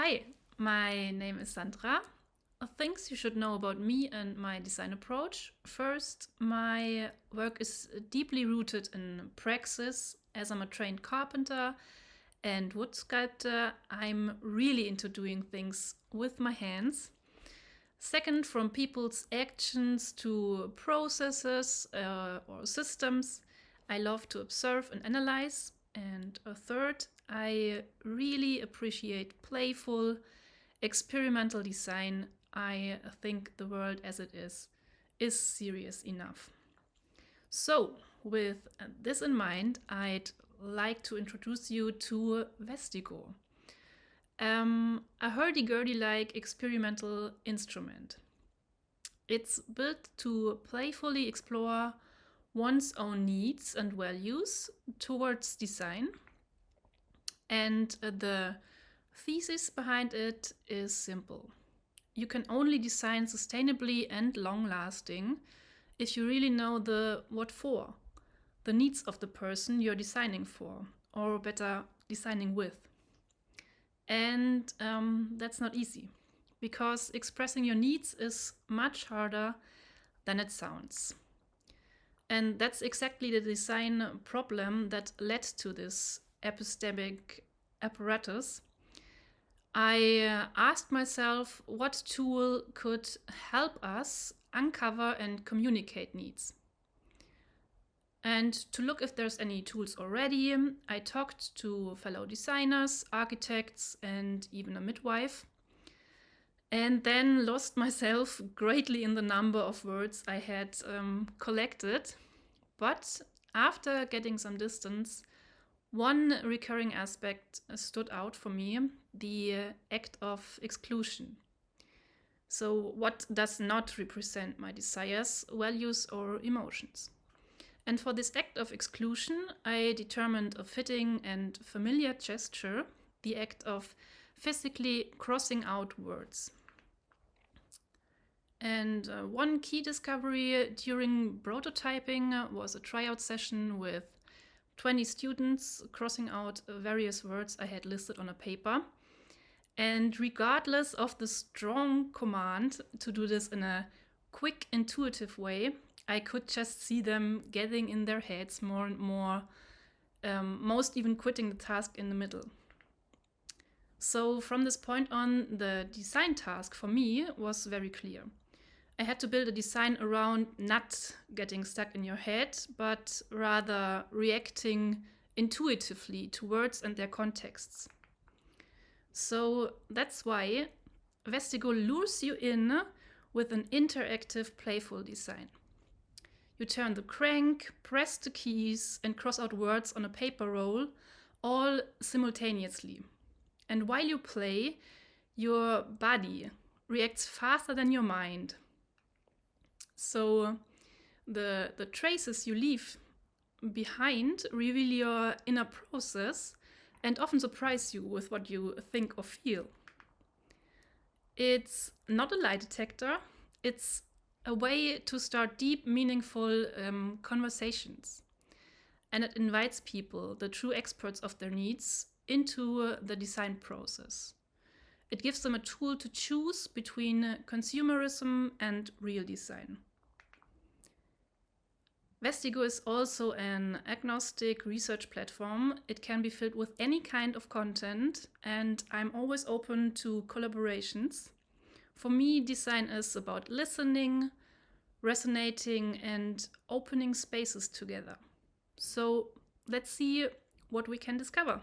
Hi, my name is Sandra. Things you should know about me and my design approach. First, my work is deeply rooted in praxis. As I'm a trained carpenter and wood sculptor, I'm really into doing things with my hands. Second, from people's actions to processes or systems, I love to observe and analyze. And third, I really appreciate playful, experimental design. I think the world as it is serious enough. So, with this in mind, I'd like to introduce you to Vestigo, a hurdy-gurdy-like experimental instrument. It's built to playfully explore one's own needs and values towards design. And the thesis behind it is simple. You can only design sustainably and long-lasting if you really know the what for, the needs of the person you're designing for, or better, designing with. And that's not easy, because expressing your needs is much harder than it sounds. And that's exactly the design problem that led to this epistemic apparatus. I asked myself what tool could help us uncover and communicate needs. And to look if there's any tools already, I talked to fellow designers, architects, and even a midwife. And then lost myself greatly in the number of words I had collected. But after getting some distance, one recurring aspect stood out for me, the act of exclusion. So, what does not represent my desires, values, or emotions? And for this act of exclusion, I determined a fitting and familiar gesture, the act of physically crossing out words. And one key discovery during prototyping was a tryout session with 20 students crossing out various words I had listed on a paper. And regardless of the strong command to do this in a quick, intuitive way, I could just see them getting in their heads more and more, most even quitting the task in the middle. So from this point on, the design task for me was very clear. I had to build a design around not getting stuck in your head, but rather reacting intuitively to words and their contexts. So that's why Vestigo lures you in with an interactive, playful design. You turn the crank, press the keys, and cross out words on a paper roll, all simultaneously. And while you play, your body reacts faster than your mind. So the traces you leave behind reveal your inner process and often surprise you with what you think or feel. It's not a lie detector, it's a way to start deep, meaningful conversations. And it invites people, the true experts of their needs, into the design process. It gives them a tool to choose between consumerism and real design. Vestigo is also an agnostic research platform. It can be filled with any kind of content, and I'm always open to collaborations. For me, design is about listening, resonating, and opening spaces together. So let's see what we can discover.